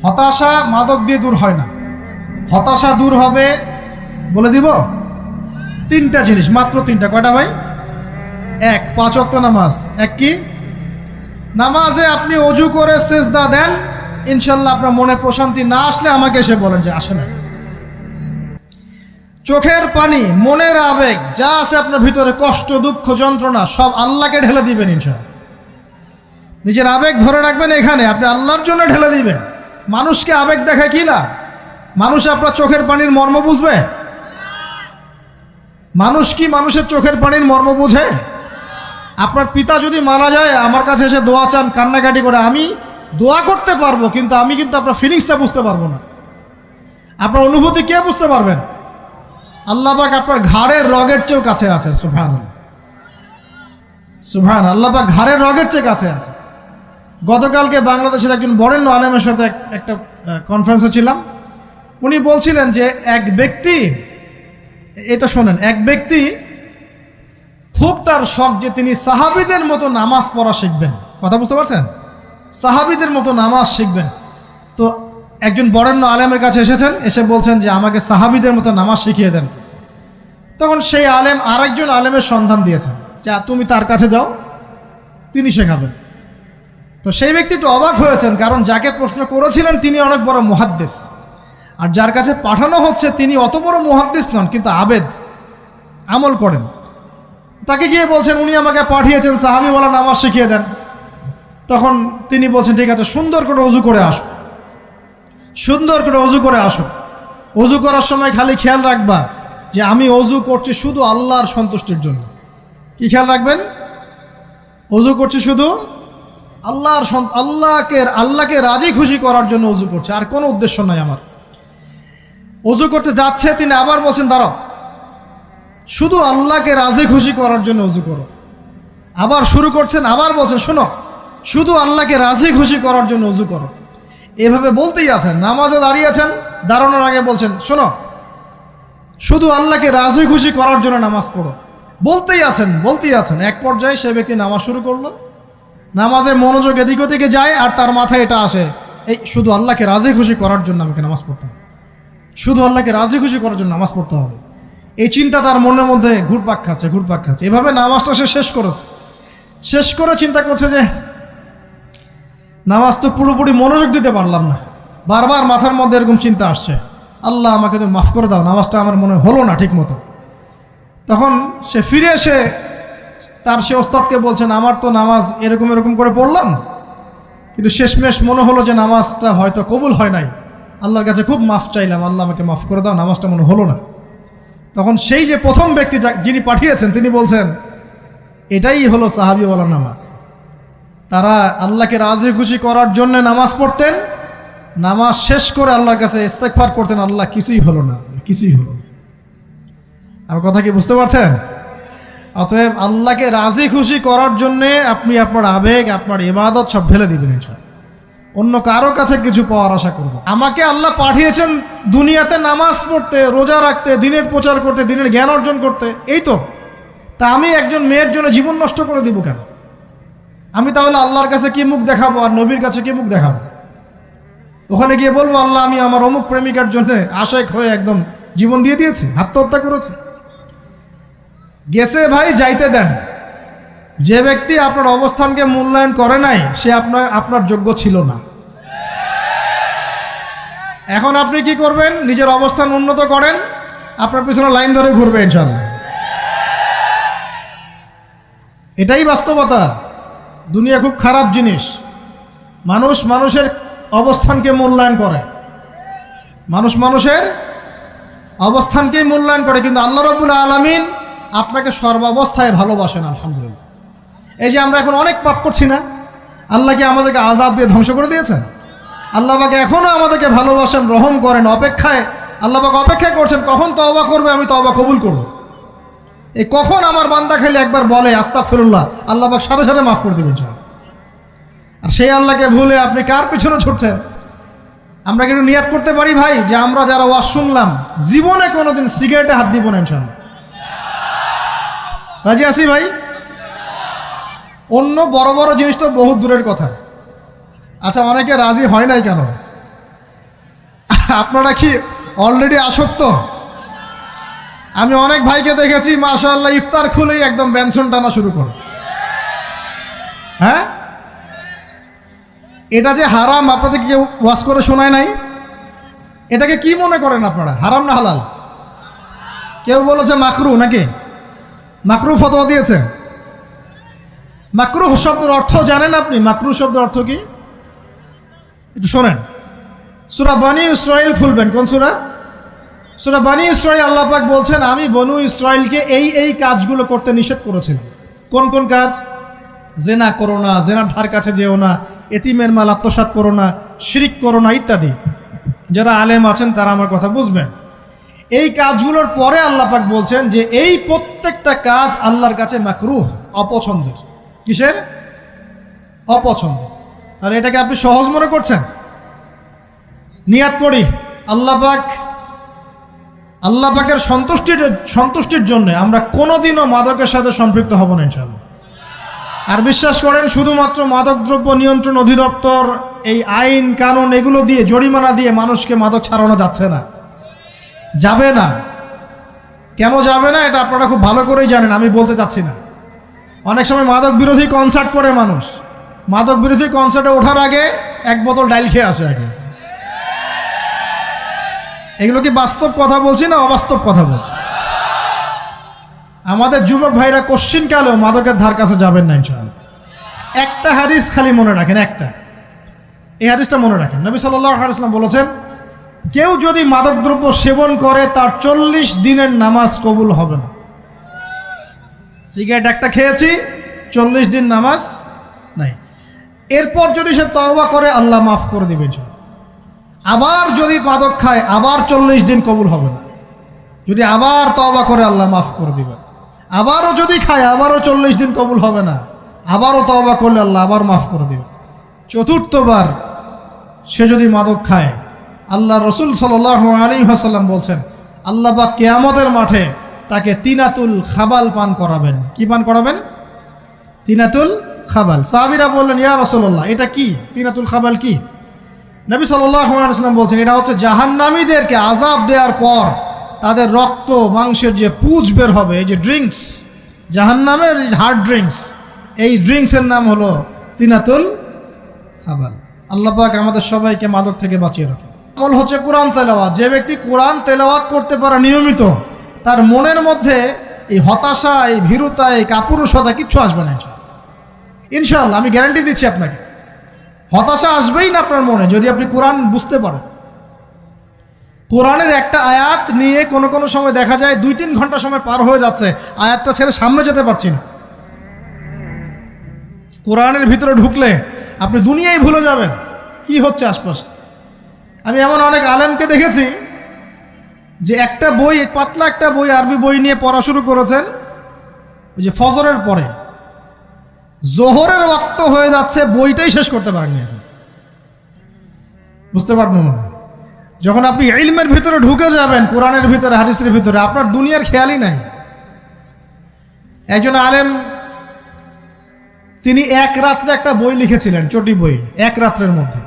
হতাশা মাদক দিয়ে দূর হয় না। হতাশা দূর হবে, বলে দিব, তিনটা জিনিস, মাত্র তিনটা। কয়টা ভাই? এক, 5 ওয়াক্ত নামাজ। এক কি? নামাজে আপনি অজু করে সেজদা দেন, ইনশাল্লাহ আপনার মনে প্রশান্তি না আসলে আমাকে এসে বলেন যে আসে না। চোখের পানি, মনের আবেগ যা আছে আপনার ভিতরে, কষ্ট, দুঃখ, যন্ত্রণা, সব আল্লাহকে ঢেলে দিবেন ইনশাল্লাহ। নিজের আবেগ ধরে রাখবেন এখানে, আপনি আল্লাহর জন্য ঢেলে দিবেন। মানুষকে আবেগ দেখায় কি লাভ? মানুষ আপনার চোখের পানির মর্ম বুঝবে? মানুষ কি মানুষের চোখের পানির মর্ম বুঝে? আপনার পিতা যদি মারা যায়, আমার কাছে এসে দোয়া চান, কান্নাকাটি করে, আমি দোয়া করতে পারবো, কিন্তু আমি কিন্তু আপনার ফিলিংসটা বুঝতে পারবো না। আপনার অনুভূতি কে বুঝতে পারবেন? আল্লাহ পাক আপনার ঘাড়ের রগের চেয়েও কাছে আছে। সুবহানাল্লাহ, সুবহান। আল্লাহ পাক ঘাড়ের রগের চেয়ে কাছে আছে। গতকালকে বাংলাদেশের একজন বরেণ্য আলেমের সাথে একটা কনফারেন্সে ছিলাম। উনি বলছিলেন যে এক ব্যক্তি, এটা শোনেন, এক ব্যক্তি খুব তার শখ যে তিনি সাহাবীদের মতো নামাজ পড়া শিখবেন। কথা বুঝতে পারছেন? সাহাবীদের মতো নামাজ শিখবেন। তো একজন বরেণ্য আলেমের কাছে এসেছেন, এসে বলছেন যে আমাকে সাহাবীদের মতো নামাজ শিখিয়ে দেন। তখন সেই আলেম আরেকজন আলেমের সন্ধান দিয়েছেন, যা তুমি তার কাছে যাও, তিনি শেখাবেন। তো সেই ব্যক্তি একটু অবাক হয়েছেন, কারণ যাকে প্রশ্ন করেছিলেন তিনি অনেক বড় মুহাদ্দিস, আর যার কাছে পাঠানো হচ্ছে তিনি অত বড় মুহাদ্দিস নন, কিন্তু আবেদ, আমল করেন। তাকে গিয়ে বলছেন উনি আমাকে পাঠিয়েছেন সাহাবীওয়ালা নামাজ শিখিয়ে দেন। তখন তিনি বলছেন ঠিক আছে, সুন্দর করে অজু করে আসো, সুন্দর করে অজু করে আসো। অজু করার সময় খালি খেয়াল রাখবা যে আমি অজু করছি শুধু আল্লাহর সন্তুষ্টির জন্য। কি খেয়াল রাখবেন? অজু করছি শুধু আল্লাহকে রাজি খুশি করার জন্য অজু করছে, আর কোনো উদ্দেশ্য নাই আমার। অজু করতে যাচ্ছে, তিনি আবার বলছেন দাঁড়াও, শুধু আল্লাহকে রাজি খুশি করার জন্য অজু করো। আবার শুরু করছেন, আবার বলছেন শোনো, শুধু আল্লাহকে রাজি খুশি করার জন্য অজু করো। এভাবে বলতেই আছেন। নামাজে দাঁড়িয়েছেন, দাঁড়ানোর আগে বলছেন শোনো, শুধু আল্লাহকে রাজি খুশি করার জন্য নামাজ পড়ো। বলতেই আছেন। এক পর্যায়ে সে ব্যক্তি নামাজ শুরু করলো। নামাজে মনোযোগ এদিক ওদিকে যায়, আর তার মাথায় এটা আসে, এই শুধু আল্লাহকে রাজি খুশি করার জন্য আমাকে নামাজ পড়তে হবে, শুধু আল্লাহকে রাজি খুশি করার জন্য নামাজ পড়তে হবে। এই চিন্তা তার মনের মধ্যে ঘুরপাক খাচ্ছে। এভাবে নামাজটা সে শেষ করেছে। শেষ করে চিন্তা করছে যে নামাজ তো পুরোপুরি মনোযোগ দিতে পারলাম না। বারবার মাথার মধ্যে এরকম চিন্তা আসছে, আল্লাহ আমাকে তুমি মাফ করে দাও, নামাজটা আমার মনে হলো না ঠিক মতো। তখন সে ফিরে এসে তার সে ওস্তাদকে বলছেন আমার তো নামাজ এরকম করে পড়লাম, কিন্তু শেষমেশ মনে হলো যে নামাজটা হয়তো কবুল হয় নাই, আল্লাহর কাছে খুব মাফ চাইলাম, আল্লাহ আমাকে মাফ করে দাও, নামাজটা মনে হলো না। তখন সেই যে প্রথম ব্যক্তি যিনি পাঠিয়েছেন তিনি বলছেন এটাই হলো সাহাবীওয়ালা নামাজ। তারা আল্লাহকে রাজি খুশি করার জন্য নামাজ পড়তেন, নামাজ শেষ করে আল্লাহর কাছে ইস্তেগফার করতেন, আল্লাহ কিছুই হলো না। আমার কথা কি বুঝতে পারছেন? অতএব আল্লাহকে রাজি খুশি করার জন্যে আপনি আপনার আবেগ, আপনার ইবাদত সব ঢেলে দিবেন ইনশাআল্লাহ। অন্য কারো কাছে কিছু পাওয়ার আশা করব। আমাকে আল্লাহ পাঠিয়েছেন দুনিয়াতে নামাজ পড়তে, রোজা রাখতে, দিনের প্রচার করতে, দিনের জ্ঞান অর্জন করতে, এই তো। তা আমি একজন মেয়ের জন্য জীবন নষ্ট করে দিব কেন? আমি তাহলে আল্লাহর কাছে কি মুখ দেখাবো, আর নবীর কাছে কি মুখ দেখাবো? ওখানে গিয়ে বলবো আল্লাহ আমি আমার অমুক প্রেমিকার জন্য আশেক হয়ে একদম জীবন দিয়ে দিয়েছি, আত্মহত্যা করেছি। গেছে ভাই, যাইতে দেন। যে ব্যক্তি আপনার অবস্থানকে মূল্যায়ন করে নাই সে আপনার যোগ্য ছিল না। এখন আপনি কি করবেন? নিজের অবস্থান উন্নত করেন, আপনার পিছনে লাইন ধরে ঘুরবে ইনশাআল্লাহ। এটাই বাস্তবতা। দুনিয়া খুব খারাপ জিনিস। মানুষের অবস্থানকে মূল্যায়ন করে, মানুষের অবস্থানকেই মূল্যায়ন করে, কিন্তু আল্লাহ রাব্বুল আলামিন আপনাকে সর্বাবস্থায় ভালোবাসেন। আলহামদুলিল্লাহ। এই যে আমরা এখন অনেক পাপ করছি না, আল্লাহ কি আমাদেরকে আযাব দিয়ে ধ্বংস করে দিয়েছেন? আল্লাহ পাক এখনো আমাদেরকে ভালোবাসেন, রহম করেন, আল্লাহ পাক অপেক্ষা করছেন কখন তওবা করবে, আমি তওবা কবুল করব। এই কখন আমার বান্দা খালি একবার বলে আস্তাগফিরুল্লাহ, আল্লাহ পাক সাথে সাথে মাফ করে দেবেন ইনশাআল্লাহ। আর সেই আল্লাহকে ভুলে আপনি কার পিছনে ছুটছেন? আমরা কিন্তু নিয়াত করতে পারি ভাই যে আমরা যারা ওয়াজ শুনলাম জীবনে কোনোদিন সিগারেটে হাত দিব না ইনশাআল্লাহ। রাজি আছি ভাই? অন্য বড় বড় জিনিস তো বহুত দূরের কথা। আচ্ছা, অনেকে রাজি হয় নাই কেন? আপনারা কি অলরেডি আসক্ত? আমি অনেক ভাইকে দেখেছি মাশাআল্লাহ ইফতার খুলেই একদম ব্যঞ্জন টানা শুরু করে। হ্যাঁ, এটা যে হারাম আপনাদের কেউ ওয়াজ করে শোনায় নাই? এটাকে কি মনে করেন আপনারা, হারাম না হালাল? কেউ বলেছে মাকরু, নাকি মাকরু ফতোয়া দিয়েছে? মাকরু শব্দের অর্থ জানেন আপনি? মাকরু শব্দের অর্থ কি একটু শোনেন। সূরা বনী ইসরাইল খুলবেন। কোন সূরা? সূরা বনী ইসরাইল। আল্লাহ পাক বলছেন আমি বনু ইসরাইলকে এই কাজগুলো করতে নিষেধ করেছিলাম। কোন কোন কাজ? জেনা করো না, জেনার ধার কাছে যেও না, এতিমের মাল আত্মসাৎ করো না, শিরিক করো না ইত্যাদি। যারা আলেম আছেন তারা আমার কথা বুঝবেন। এই কাজগুলোর পরে আল্লাহ পাক বলছেন যে এই প্রত্যেকটা কাজ আল্লাহর কাছে মাকরুহ, অপছন্দের। কিসের? অপছন্দ। তাহলে এটাকে আপনি সহজ মনে করছেন? নিয়াত করি আল্লাহ পাকের সন্তুষ্টির জন্য আমরা কোনোদিনও মাদকের সাথে সম্পৃক্ত হব না ইনশাআল্লাহ। আর বিশ্বাস করেন শুধুমাত্র মাদকদ্রব্য নিয়ন্ত্রণ অধিদপ্তর এই আইন কানুন এগুলো দিয়ে, জরিমানা দিয়ে মানুষকে মাদক ছাড়ানো যাচ্ছে না, যাবে না। কেন যাবে না এটা আপনারা খুব ভালো করেই জানেন, আমি বলতে চাচ্ছি না। অনেক সময় মাদক বিরোধী কনসার্ট করে মানুষ, মাদক বিরোধী কনসার্টে ওঠার আগে এক বোতল ডাইল খেয়ে আসে আগে। এগুলো কি বাস্তব কথা বলছি না অবাস্তব কথা বলছি? আমাদের যুবক ভাইরা কোশ্চিনকালেও মাদকের ধার কাছে যাবেন না ইনশাআল্লাহ। একটা হাদিস খালি মনে রাখেন, একটা, এই হাদিসটা মনে রাখেন। নবী সাল্লাল্লাহু আলাইহি ওয়াসাল্লাম বলেছেন কেউ যদি মাদকদ্রব্য সেবন করে তার 40 দিনের নামাজ কবুল হবে না। সিগারেট একটা খেয়েছি, 40 দিন নামাজ নাই। এরপর যদি সে তওবা করে আল্লাহ মাফ করে দিবেন। আবার যদি মাদক খায় আবার 40 দিন কবুল হবে না। যদি আবার তওবা করে আল্লাহ মাফ করে দিবেন। আবারও যদি খায় আবারও 40 দিন কবুল হবে না। আবারও তওবা করলে আল্লাহ আবার মাফ করে দিবেন। চতুর্থবার সে যদি মাদক খায়, আল্লাহ রসুল সাল্লাল্লাহু আলাইহি ওয়াসাল্লাম বলছেন আল্লাহ পাক কিয়ামতের মাঠে তাকে তিনাতুল খাবাল পান করাবেন। কি পান করাবেন? তিনাতুল খাবাল। সাহাবীরা বললেন ইয়া রাসূলুল্লাহ এটা কি? তিনাতুল খাবাল কি? নবী সাল্লাল্লাহু আলাইহি ওয়াসাল্লাম বলছেন এটা হচ্ছে জাহান্নামীদেরকে আযাব দেওয়ার পর তাদের রক্ত মাংসের যে পুঁজ বের হবে, এই যে ড্রিঙ্কস, জাহান্নামের হার্ড ড্রিঙ্কস, এই ড্রিঙ্কসের নাম হলো তিনাতুল খাবাল। আল্লাহ পাক আমাদের সবাইকে মাদক থেকে বাঁচিয়ে রাখে। আমল হচ্ছে কোরআন তেলাওয়াত। যে ব্যক্তি কোরআন তেলাওয়াত করতে পারে নিয়মিত, তার মনের মধ্যে এই হতাশা, এই ভীরুতা, এই কাপুরুষতা কিচ্ছু আসবে না ইনশাআল্লাহ। আমি গ্যারান্টি দিচ্ছি আপনাকে, হতাশা আসবেই না আপনার মনে যদি আপনি কোরআন বুঝতে পারেন। কোরআনের একটা আয়াত নিয়ে কোনো কোনো সময় দেখা যায় 2-3 ঘন্টা সময় পার হয়ে যাচ্ছে, আয়াতটা ছেড়ে সামনে যেতে পারছি না। কোরআনের ভিতরে ঢুকলে আপনি দুনিয়ায় ভুলে যাবেন কি হচ্ছে আশপাশে। আমি এমন অনেক আলেমকে দেখেছি যে একটা বই, পাতলা একটা বই, আরবি বই নিয়ে পড়া শুরু করেছেন, ওই যে ফজরের পরে জোহরের ওয়াক্ত হয়ে যাচ্ছে, বইটাই শেষ করতে পারেননি এখন। বুঝতে পারবেন না, যখন আপনি ইলমের ভিতরে ঢুকে যাবেন, কোরআনের ভিতরে, হাদিসের ভিতরে, আপনার দুনিয়ার খেয়ালই নাই। একজন আলেম তিনি এক রাত্রে একটা বই লিখেছিলেন, চটি বই, এক রাত্রের মধ্যে।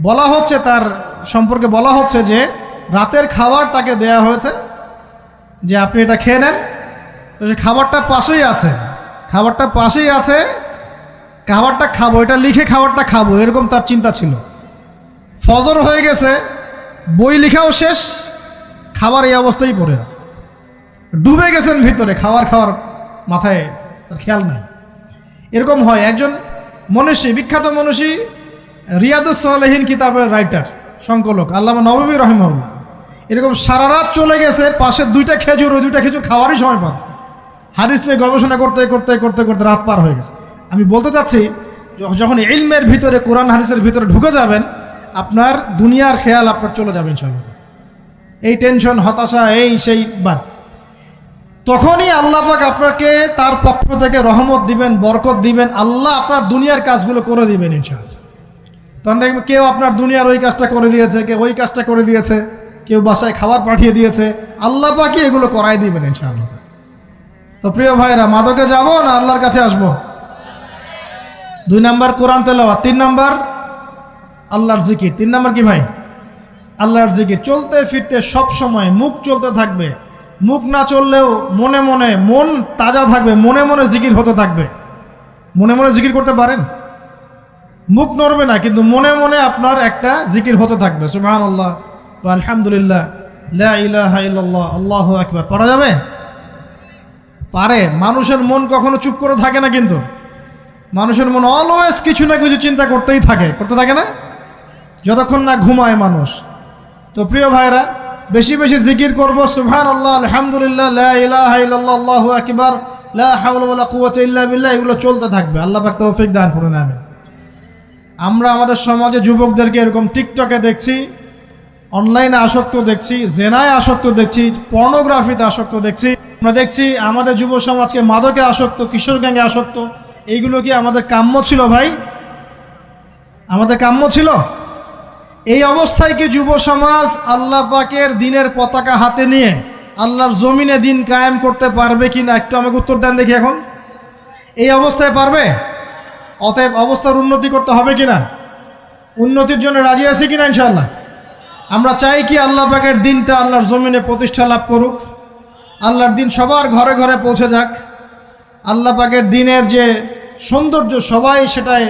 বলা হচ্ছে তার সম্পর্কে বলা হচ্ছে যে রাতের খাবার তাকে দেয়া হয়েছে যে আপনি এটা খেয়ে নেন। তো সে খাবারটা পাশেই আছে, খাবারটা পাশেই আছে, খাবারটা খাবো, এটা লিখে খাবারটা খাবো, এরকম তার চিন্তা ছিল। ফজর হয়ে গেছে, বই লেখাও শেষ, খাবার এই অবস্থায় পড়ে আছে, ডুবে গেছেন ভিতরে, খাওয়ার মাথায় তার খেয়াল নাই। এরকম হয়। একজন মনীষী, বিখ্যাত মনীষী, রিয়াদুস সালেহীন কিতাবের রাইটার, সংকলক আল্লামা নববী রাহিমাহুল্লাহ, এরকম সারা রাত চলে গেছে, পাশে 2টা খেজুর, ওই 2টা খেজুর খাওয়ারই সময় পান। হাদিস নিয়ে গবেষণা করতে করতে করতে করতে রাত পার হয়ে গেছে। আমি বলতে চাচ্ছি যখন ইলমের ভিতরে, কোরআন হাদিসের ভিতরে ঢুকে যাবেন, আপনার দুনিয়ার খেয়াল আপনার চলে যাবে ইনশাআল্লাহ। এই টেনশন, হতাশা, এই সেই বাদ। তখনই আল্লাহ পাক আপনাকে তার পক্ষ থেকে রহমত দিবেন, বরকত দিবেন, আল্লাহ আপনার দুনিয়ার কাজগুলো করে দিবেন ইনশাআল্লাহ। তখন দেখবেন কেউ আপনার দুনিয়ার ওই কাজটা করে দিয়েছে, কেউ ওই কাজটা করে দিয়েছে, কেউ বাসায় খাবার পাঠিয়ে দিয়েছে, আল্লাহ পাকই এগুলো করাই দিবেন ইনশাআল্লাহ। তো প্রিয় ভাইরা, মাদকে যাব না আল্লাহর কাছে আসব? 2 নাম্বার কোরআন তেলাওয়াত, 3 নাম্বার আল্লাহর জিকির। 3 নাম্বার কি ভাই? আল্লাহর জিকির চলতে ফিরতে সব সময় মুখ চলতে থাকবে, মুখ না চললেও মনে মনে মন তাজা থাকবে, মনে মনে জিকির হতে থাকবে। মনে মনে জিকির করতে পারেন, মুখ নড়বে না কিন্তু মনে মনে আপনার একটা জিকির হতে থাকবে, সুবহানাল্লাহ বা আলহামদুলিল্লাহ, লা ইলাহা ইল্লাল্লাহ, আল্লাহু আকবার। পড়া যাবে? পারে। মানুষের মন কখনো চুপ করে থাকে না, কিন্তু মানুষের মন অলওয়েজ কিছু না কিছু চিন্তা করতেই থাকে, করতে থাকে না, যতক্ষণ না ঘুমায় মানুষ। তো প্রিয় ভাইরা, বেশি বেশি জিকির করবো, সুবহানাল্লাহ, আলহামদুলিল্লাহ, লা ইলাহা ইল্লাল্লাহ, আল্লাহু আকবার, লা হাওলা ওয়ালা কুওয়াতা ইল্লা বিল্লাহ, এগুলো চলতে থাকবে। আল্লাহ পাক তৌফিক দান করুন, আমিন। আমরা আমাদের সমাজে যুবকদেরকে এরকম টিকটকে দেখছি, অনলাইনে আসক্ত দেখছি, জেনায় আসক্ত দেখছি, পর্নোগ্রাফিতে আসক্ত দেখছি। আমরা দেখছি আমাদের যুব সমাজকে মাদকে আসক্ত, কিশোর গ্যাংয়ে আসক্ত। এইগুলো কি আমাদের কাম্য ছিল ভাই? আমাদের কাম্য ছিল? এই অবস্থায় কি যুব সমাজ আল্লাহ পাকের দিনের পতাকা হাতে নিয়ে আল্লাহর জমিনে দিন কায়েম করতে পারবে কিনা একটু আমাকে উত্তর দেন দেখি। এখন এই অবস্থায় পারবে? অতএব অবস্থার উন্নতি করতে হবে কিনা? উন্নতির জন্য রাজি আছি কিনা ইনশাআল্লাহ? আমরা চাই কি আল্লাহ পাকের দিনটা আল্লাহর জমিনে প্রতিষ্ঠা লাভ করুক, আল্লাহর দিন সবার ঘরে ঘরে পৌঁছে যাক, আল্লাহ পাকের দিনের যে সৌন্দর্য সবাই সেটায়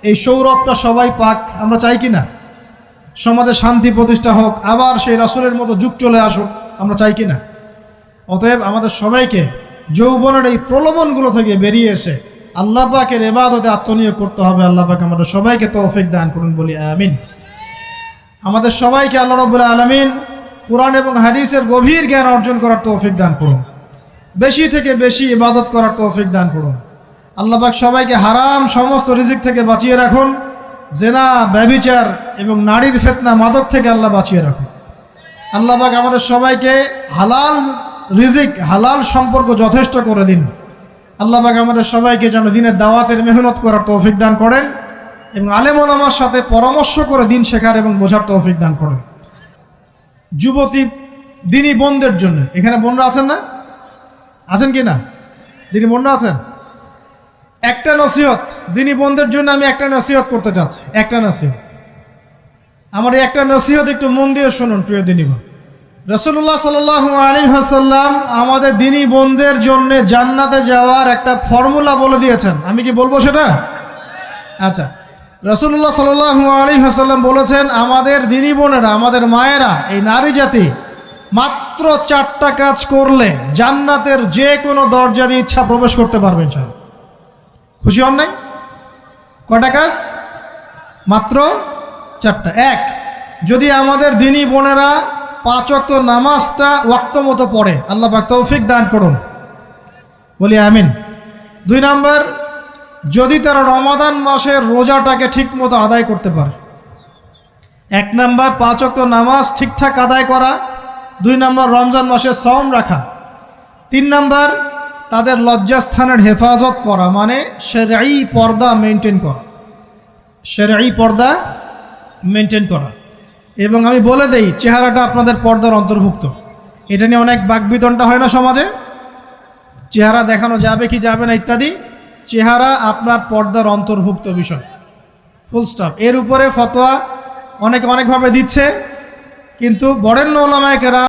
এই সৌরভটা সবাই পাক। আমরা চাই কি না? সমাজে শান্তি প্রতিষ্ঠা হোক, আবার সেই রাসূলের মতো যুগ চলে আসুক, আমরা চাই কি না? অতএব আমাদের সবাইকে যৌবনের এই প্রলোভনগুলো থেকে বেরিয়ে এসে আল্লাহ পাকের ইবাদতে আত্মনিয়োগ করতে হবে। আল্লাহ পাক আমাদের সবাইকে তৌফিক দান করুন, বলি আমিন। আমাদের সবাইকে আল্লাহ রাব্বুল আলামিন কুরআন এবং হাদিসের গভীর জ্ঞান অর্জন করার তৌফিক দান করুন, বেশি থেকে বেশি ইবাদত করার তৌফিক দান করুন। আল্লাহ পাক সবাইকে হারাম সমস্ত রিজিক থেকে বাঁচিয়ে রাখুন, জেনা, ব্যভিচার এবং নারীর ফিতনা, মাদক থেকে আল্লাহ বাঁচিয়ে রাখুন। আল্লাহ পাক আমাদের সবাইকে হালাল রিজিক, হালাল সম্পর্ক যথেষ্ট করে দিন। আল্লাহ পাক আমাদের সবাইকে যেন দিনের দাওয়াতের মেহনত করার তৌফিক দান করেন এবং আলেম ওলামার সাথে পরামর্শ করে দিন শেখার এবং বোঝার তৌফিক দান করেন। যুবতী দিনী বোনদের জন্য, এখানে বোনরা আছেন না? আছেন কি না? দিনী বোনরা আছেন? একটা নসিহত দিনী বোনদের জন্য আমি একটা নসিহত করতে চাচ্ছি, একটা নসিহত। আমার এই একটা নসিহত একটু মন দিয়ে শুনুন প্রিয় দিনী বোন। রাসূলুল্লাহ সাল্লাল্লাহু আলাইহি ওয়াসাল্লাম আমাদের দিনী বোনদের জন্য জান্নাতে যাওয়ার একটা ফর্মুলা বলে দিয়েছেন। আমি কি বলবো সেটা? আচ্ছা, রাসূলুল্লাহ সাল্লাল্লাহু আলাইহি ওয়াসাল্লাম বলেছেন আমাদের দিনী বোনেরা, আমাদের মায়েরা, এই নারী জাতি মাত্র 4টা কাজ করলে জান্নাতের যে কোনো দরজা দিয়ে ইচ্ছা প্রবেশ করতে পারবেন। খুশি হন নাই? কয়টা কাজ? মাত্র 4টা। এক, যদি আমাদের দিনী বোনেরা 5 ওয়াক্ত নামাজটা ওয়াক্ত মতো পড়ে, আল্লাহ পাক তৌফিক দান করুন, বলি আমিন। 2 নাম্বার, যদি তারা রমাদান মাসের রোজাটাকে ঠিক মতো আদায় করতে পারে। 1 নাম্বার 5 ওয়াক্ত নামাজ ঠিকঠাক আদায় করা, 2 নাম্বার রমজান মাসে সওম রাখা, 3 নাম্বার তাদের লজ্জাস্থানের হেফাজত করা, মানে শরঈ পর্দা মেনটেন করা, শরঈ পর্দা মেনটেন করা। এবং আমি বলে দেই, চেহারাটা আপনাদের পর্দার অন্তর্ভুক্ত। এটা নিয়ে অনেক বাকবিতণ্ডা হয় না সমাজে, চেহারা দেখানো যাবে কি যাবে না ইত্যাদি। চেহারা আপনার পর্দার অন্তর্ভুক্ত বিষয়, ফুল স্টপ। এর উপরে ফতোয়া অনেকে অনেকভাবে দিচ্ছে, কিন্তু বরেণ্য উলামায়ে কেরাম